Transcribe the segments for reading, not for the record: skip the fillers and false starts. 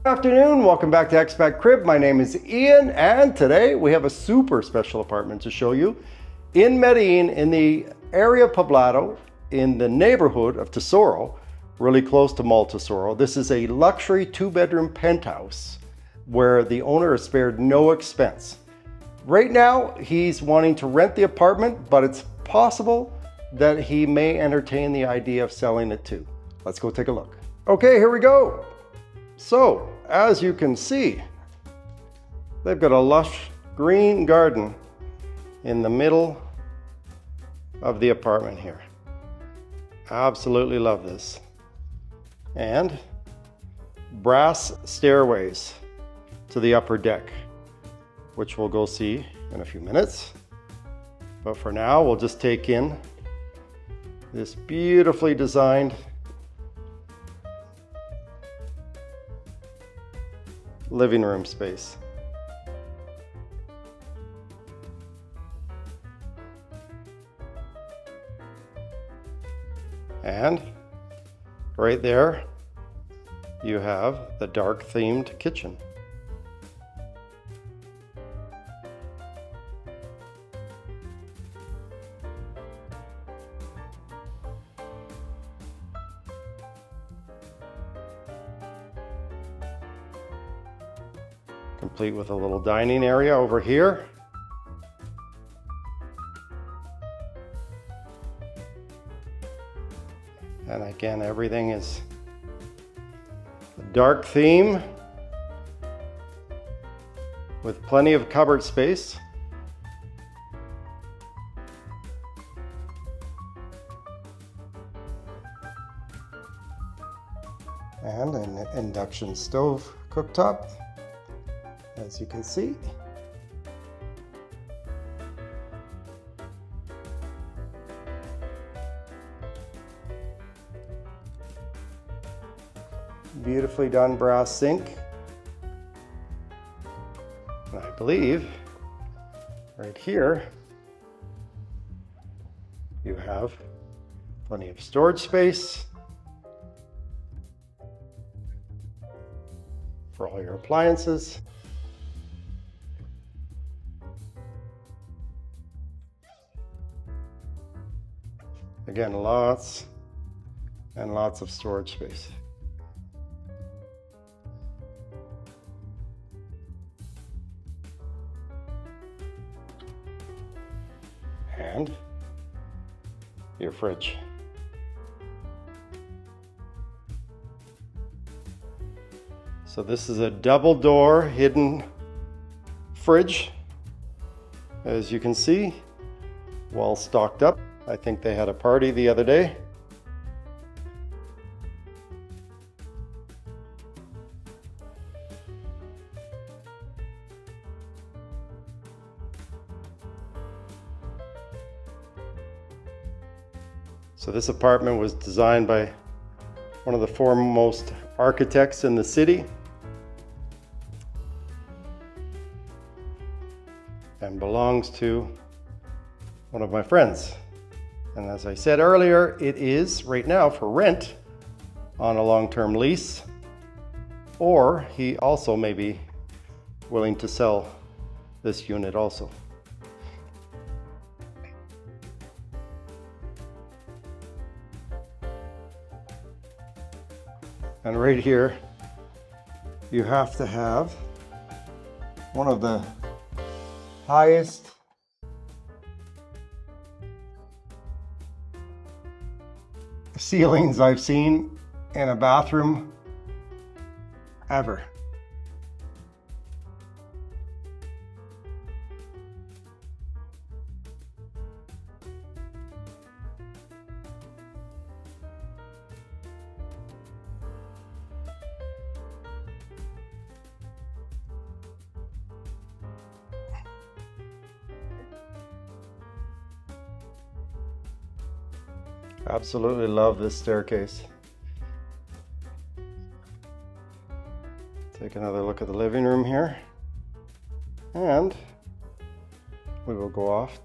Afternoon, welcome back to Expat Crib. My name is Ian, and today we have a super special apartment to show you in Medellin, in the area of Poblado, in the neighborhood of Tesoro, really close to Mall Tesoro. This is a luxury 2-bedroom penthouse where the owner has spared no expense. Right now, he's wanting to rent the apartment, but it's possible that he may entertain the idea of selling it too. Let's go take a look. Okay, here we go. So, as you can see, they've got a lush green garden in the middle of the apartment here. Absolutely love this. And brass stairways to the upper deck, which we'll go see in a few minutes. But for now, we'll just take in this beautifully designed living room space. And right there, you have the dark themed kitchen. Complete with a little dining area over here. And again, everything is a dark theme with plenty of cupboard space. And an induction stove cooktop, as you can see. Beautifully done brass sink. And I believe right here you have plenty of storage space for all your appliances. Again, lots and lots of storage space. And your fridge. So this is a double door hidden fridge, as you can see, well stocked up. I think they had a party the other day. So this apartment was designed by one of the foremost architects in the city, and belongs to one of my friends. And as I said earlier, it is right now for rent on a long-term lease, or he also may be willing to sell this unit also. And right here, you have to have one of the highest ceilings I've seen in a bathroom ever. Absolutely love this staircase. Take another look at the living room here, and we will go off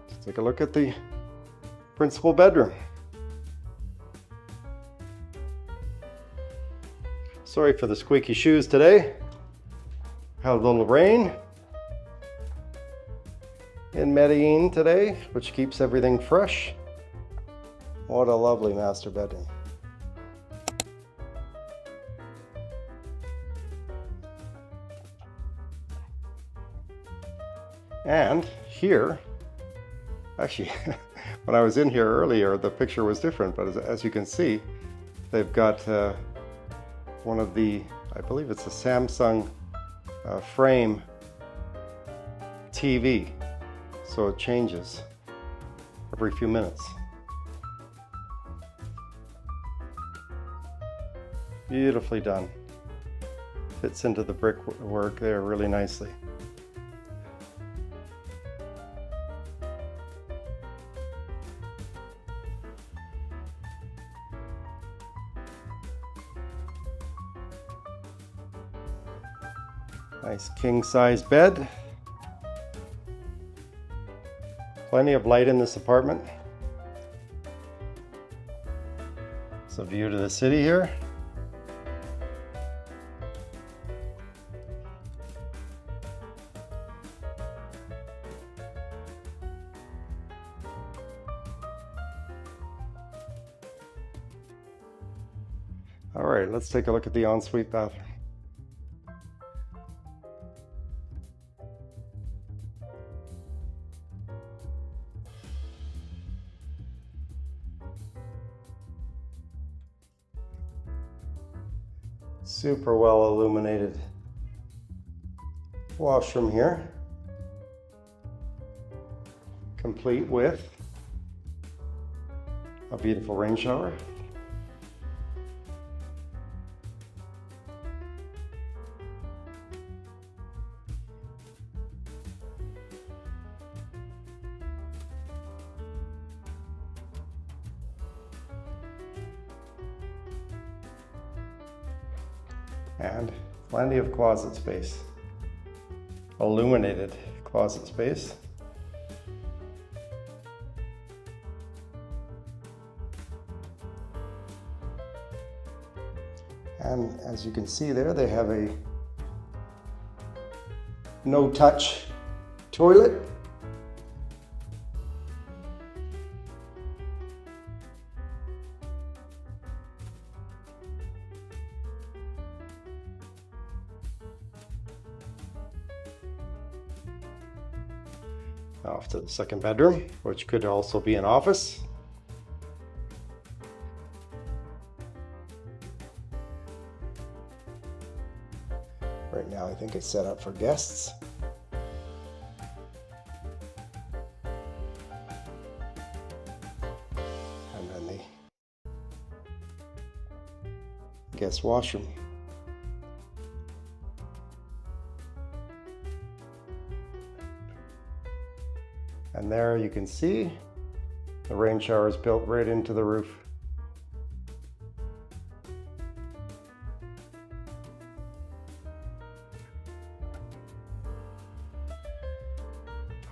to take a look at the principal bedroom. Sorry for the squeaky shoes today. Had a little rain in Medellin today, which keeps everything fresh. What a lovely master bedroom. And here, actually, when I was in here earlier, the picture was different, but as you can see, they've got one of the, I believe it's a Samsung frame TV, so it changes every few minutes. Beautifully done. Fits into the brickwork there really nicely. Nice king-size bed. Plenty of light in this apartment. It's a view to the city here. All right, let's take a look at the ensuite bathroom. Super well illuminated washroom here, complete with a beautiful rain shower. And plenty of closet space, illuminated closet space. And as you can see there, they have a no-touch toilet. Off to the second bedroom, which could also be an office. Right now I think it's set up for guests. And then the guest washroom. And there you can see the rain shower is built right into the roof.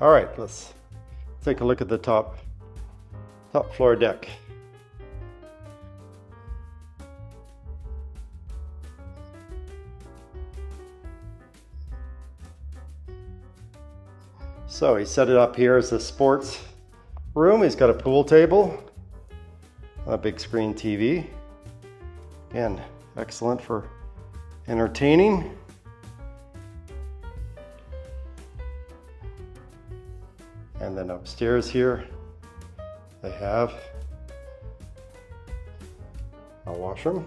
All right, let's take a look at the top floor deck. So he set it up here as a sports room. He's got a pool table, a big screen TV. Again, excellent for entertaining. And then upstairs here, they have a washroom.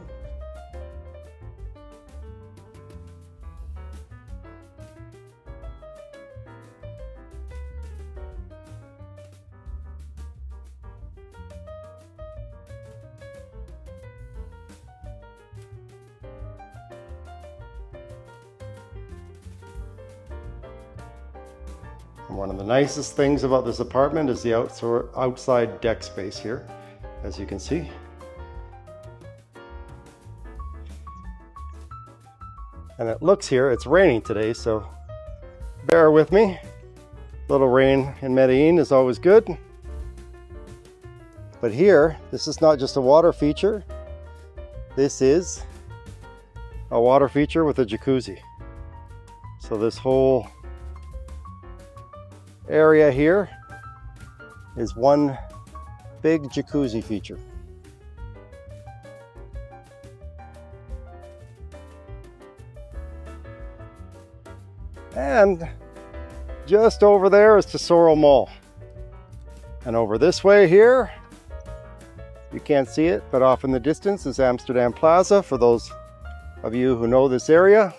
And one of the nicest things about this apartment is the outside deck space here, as you can see. And it looks here, it's raining today, so bear with me. A little rain in Medellin is always good. But here, this is not just a water feature. This is a water feature with a jacuzzi. So this whole area here is one big jacuzzi feature. And just over there is Tesoro Mall. And over this way here, you can't see it, but off in the distance is Amsterdam Plaza, for those of you who know this area.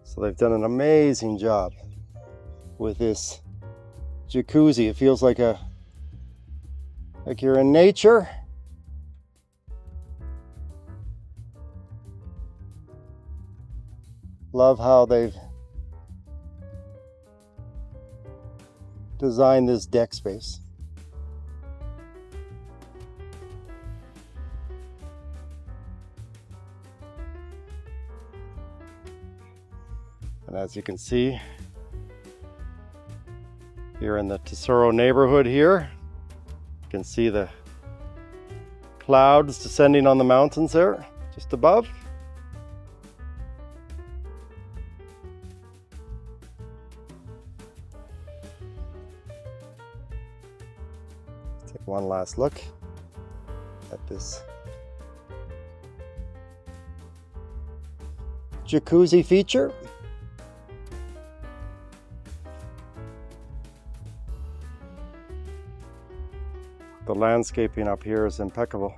So they've done an amazing job with this jacuzzi. It feels like you're in nature. Love how they've designed this deck space. And as you can see, you're in the Tesoro neighborhood here. You can see the clouds descending on the mountains there, just above. Take one last look at this jacuzzi feature. The landscaping up here is impeccable.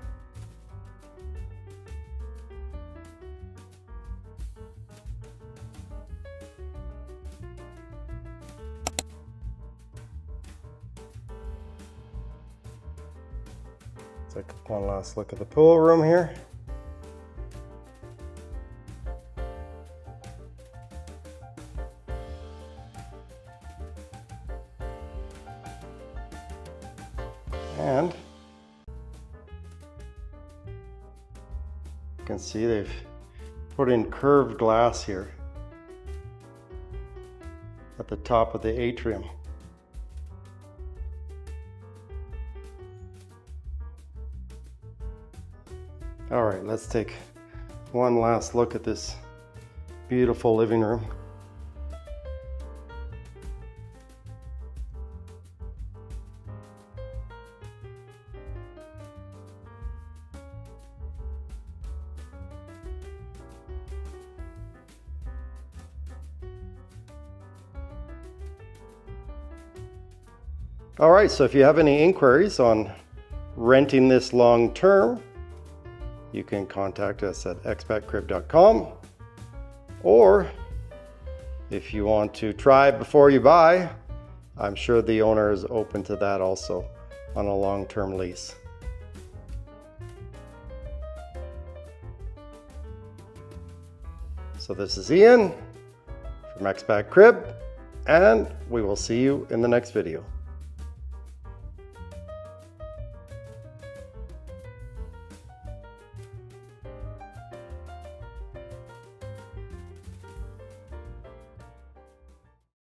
Take one last look at the pool room here. And you can see they've put in curved glass here at the top of the atrium. All right, let's take one last look at this beautiful living room. All right, so if you have any inquiries on renting this long term, you can contact us at expatcrib.com, or if you want to try before you buy, I'm sure the owner is open to that also on a long-term lease. So this is Ian from Expat Crib, and we will see you in the next video.